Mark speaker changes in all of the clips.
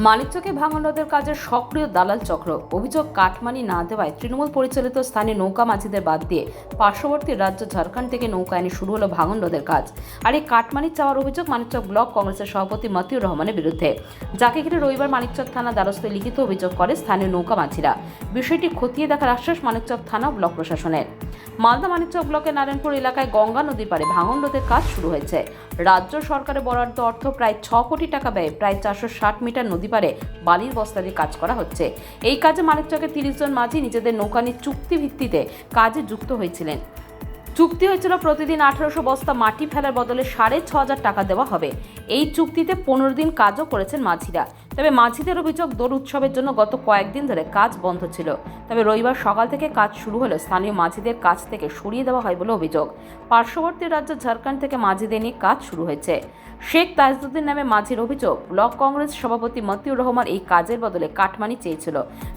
Speaker 1: মানিকচকে ভাঙন রোধের কাজে সক্রিয় দালাল চক্র। অভিযোগ কাটমানি না দেওয়ায় তৃণমূল পরিচালিত স্থানীয় নৌকা মাঝিদের বাদ দিয়ে পার্শ্ববর্তী রাজ্য ঝাড়খণ্ড থেকে নৌকা এনে শুরু হলো ভাঙন রোধের কাজ। আর এই কাটমানি চাওয়ার অভিযোগ মানিকচক ব্লক কংগ্রেসের সভাপতি মতিউর রহমানের বিরুদ্ধে, যাকে ঘিরে রবিবার মানিকচক থানা দ্বারস্থ লিখিত অভিযোগ করে স্থানীয় নৌকা মাঝিরা। বিষয়টি খতিয়ে দেখার আশ্বাস মানিকচক থানা ও ব্লক প্রশাসনের। মালদা মানিকচক ব্লকের নারায়ণপুর এলাকায় গঙ্গা নদীর পাড়ে ভাঙন রোধের কাজ শুরু হয়েছে। রাজ্য সরকারের বরাদ্দ অর্থ প্রায় 6 কোটি টাকা ব্যয়ে প্রায় 460 মিটার নদী পাড়ে বালির বস্তা দিয়ে কাজ করা হচ্ছে। এই কাজে মানিকচকের 30 জন মাঝি নিজেদের নৌকা নিয়ে চুক্তি ভিত্তিতে কাজে যুক্ত হয়েছিলেন। চুক্তি হয়েছিল প্রতিদিন 1800 বস্তা মাটি ফেলার বদলে 6500 টাকা দেওয়া হবে। এই চুক্তিতে 15 দিন কাজও করেছেন মাঝিরা। তবে মাঝিদের অভিযোগ দোল উৎসবের জন্য গত কয়েকদিন ধরে কাজ বন্ধ ছিল। তবে রবিবার সকাল থেকে কাজ শুরু হলে স্থানীয় মাঝিদের কাছ থেকে সরিয়ে দেওয়া হয় বলে অভিযোগ। পার্শ্ববর্তী রাজ্য ঝাড়খণ্ড থেকে মাঝিদের নিয়ে কাজ শুরু হয়েছে। শেখ তাজউদ্দিন নামে মাঝির অভিযোগ, ব্লক কংগ্রেস সভাপতি মতিউর রহমান এই কাজের বদলে কাটমানি চেয়েছিল।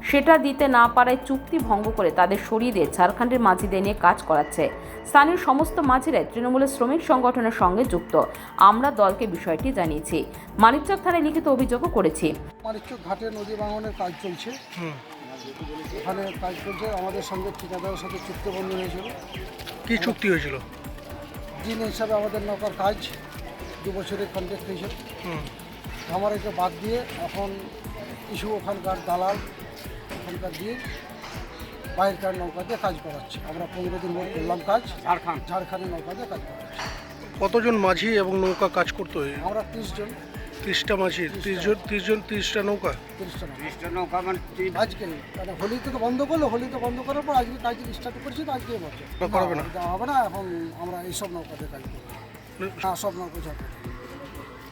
Speaker 1: সেটা দিতে না পারায় চুক্তি ভঙ্গ করে তাদের সরিয়ে দিয়ে ঝাড়খণ্ডের মাঝিদের নিয়ে কাজ করাচ্ছে। স্থানীয় সমস্ত মাঝিরাই তৃণমূলের শ্রমিক সংগঠনের সঙ্গে যুক্ত। আমরা দলকে বিষয়টি জানিয়েছি। মানিকচক থানায় লিখিত অভিযোগও করেছি।
Speaker 2: মানিকচক ঘাটে নদী ভাঙনের কাজ চলছে। ওখানে কাজ চলছে, আমাদের সঙ্গে ঠিকাদারের সাথে চুক্তিবন্ধ হয়েছিল।
Speaker 3: কি চুক্তি হয়েছিল?
Speaker 2: দিন হিসাবে আমাদের নৌকার কাজ 2 বছরের কন্ট্রাক্ট হয়েছিল। আমার এটা বাদ দিয়ে এখন কিছু ওখানকার দালাল ওখানকার দিয়ে বাইরেকার নৌকা দিয়ে কাজ করাচ্ছে। আমরা 15 দিন মধ্যে করলাম কাজ ঝাড়খণ্ডের নৌকা দিয়ে কাজ করাচ্ছি।
Speaker 3: কতজন মাঝি এবং নৌকা কাজ করতে হয়?
Speaker 2: আমরা 30 জন।
Speaker 3: 30টা মাঝি, 30টা নৌকা।
Speaker 2: 30টা নৌকা মানে আজকে মানে হোলি তো বন্ধ করলো, হোলি তো বন্ধ করার পর আজকে কাজ স্টার্ট করছি, তো আজকে বলছে
Speaker 3: করবে না,
Speaker 2: হবে না। এখন আমরা এইসব নৌকাতে কাজ করি না, সব নৌকা ছাড়বো।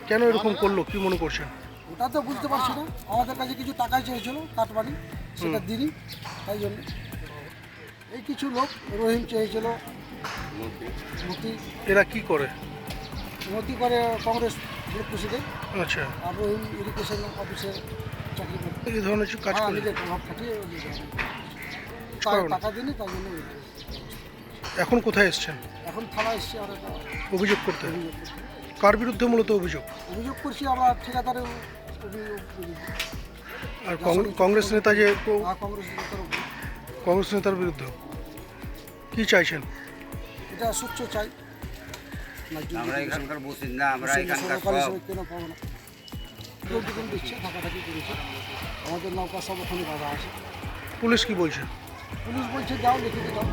Speaker 3: কেন এরকম করলো, কি মনে করছেন?
Speaker 2: ওটা তো বুঝতে পারছি না। আমাদের কাছে কিছু টাকা চেয়েছিল কাটবাড়ি, সেটা দিনি। তাই জন্য এই কিছু লোক রহিম চেয়েছিল মতি।
Speaker 3: এরা কি করে?
Speaker 2: মতি করে কংগ্রেস গ্রুপ প্রেসিডেন্ট।
Speaker 3: আচ্ছা।
Speaker 2: আর রহিম ইরিগেশন অফিসের চাকরি করে।
Speaker 3: এই ধরনের কাজ করে
Speaker 2: নিজের প্রভাব খাটিয়ে টাকা দিনি, তাই জন্য।
Speaker 3: এখন কোথায় এসছেন?
Speaker 2: এখন থানা এসছি আমরা
Speaker 3: অভিযোগ করতে। কার বিরুদ্ধে মূলত অভিযোগ?
Speaker 2: অভিযোগ করছি আমরা ঠিকাদারের
Speaker 3: আর কংগ্রেস নেতা যে
Speaker 2: কংগ্রেস
Speaker 3: নেতার বিরুদ্ধে কি চাইছেন?
Speaker 2: এটা স্বচ্ছ চাই।
Speaker 4: আমরা এখানকার বাসিন্দা, আমরা এখানকার
Speaker 2: কেন পাবো না? দিচ্ছে, থাকাথাকি করেছে। আমাদের নৌকা সব ওখানে বাধা আছে।
Speaker 3: পুলিশ কি বলছে?
Speaker 2: পুলিশ বলছে যাও লিখিত দাও।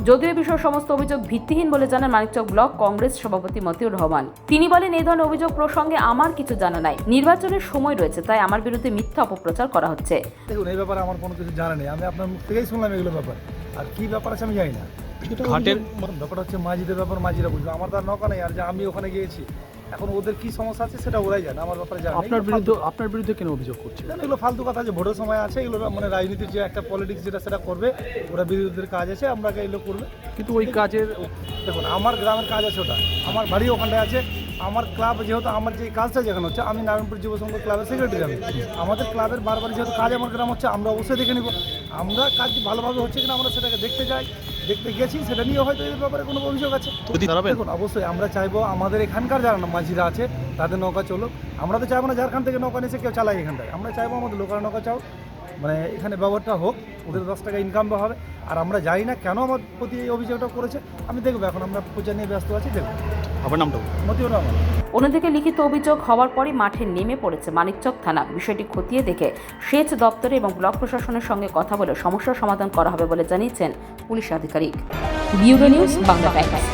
Speaker 1: যদিও এই বিষয়ে সমস্ত অভিযোগ ভিত্তিহীন বলে জানান মানিকচক ব্লক কংগ্রেস সভাপতি মতিউর রহমান। তিনি বলেন, এই ধরনের অভিযোগ প্রসঙ্গে আমার কিছু জানা নাই। নির্বাচনের সময় রয়েছে, তাই আমার বিরুদ্ধে মিথ্যা অপপ্রচার করা হচ্ছে।
Speaker 5: দেখুন, এই ব্যাপারে আমার কোনো কিছু জানা নেই। আমি আপনার মুখ থেকেই শুনলাম এগুলো ব্যাপার। আর কি ব্যাপার আছে আমি জানি না। ঘাটের ব্যাপারটা হচ্ছে মাঝিদের ব্যাপার, মাঝিরা বুঝবে। আমার তো আর নৌকা নেই, আর যে আমি ওখানে গিয়েছি, এখন ওদের কি সমস্যা আছে সেটা ওরাই জানে, আমার ব্যাপারে জানে।
Speaker 6: আপনার বিরুদ্ধে কেন অভিযোগ করছে?
Speaker 5: এগুলো ফালতু কথা, যে ভোটের সময় আছে এগুলো, মানে রাজনীতির যে একটা পলিটিক্স যেটা সেটা করবে ওরা, বিরোধীদের কাজ আছে, আমরা এগুলো করবে।
Speaker 6: কিন্তু ওই কাজের
Speaker 5: দেখুন, আমার গ্রামের কাজ আছে, ওটা আমার বাড়ি ওখানটায় আছে। আমার ক্লাব যেহেতু, আমার যে কাজটা যেখানে হচ্ছে, আমি নারায়ণপুর যুব সংঘ ক্লাবের সেক্রেটারি। আমি আমাদের ক্লাবের বারবার যেহেতু কাজ আমার গ্রাম হচ্ছে, আমরা অবশ্যই দেখে নিব। আমরা কাজ ভালোভাবে হচ্ছে কিনা আমরা সেটাকে দেখতে যাই, দেখতে গেছি, সেটা নিয়ে হয়তো এই ব্যাপারে কোনো অভিযোগ আছে। দেখুন, অবশ্যই আমরা চাইবো আমাদের এখানকার যারা মাঝিরা আছে তাদের নৌকা চলুক। আমরা তো চাইবো না ঝাড়খণ্ড থেকে নৌকা নিয়ে কেউ চালাই এখানটায়। আমরা চাইবো আমাদের লোকাল নৌকা চাও, মানে এখানে ব্যবহারটা হোক, ওদের 10 টাকা ইনকাম হবে। আর আমরা জানি না কেন আমার প্রতি এই অভিযোগটা করেছে। আমি দেখবো, এখন আমরা পূজা নিয়ে ব্যস্ত আছি, দেখবো।
Speaker 6: আপনার নামটা?
Speaker 5: মতিউর রহমান।
Speaker 1: অন্যদিকে লিখিত অভিযোগ হওয়ার পরই মাঠে নেমে পড়েছে মানিকচক থানা। বিষয়টি খতিয়ে দেখে সেচ দপ্তরে এবং ব্লক প্রশাসনের সঙ্গে কথা বলে সমস্যার সমাধান করা হবে বলে জানিয়েছেন পুলিশ আধিকারিক। Bureau news, Bangla Times.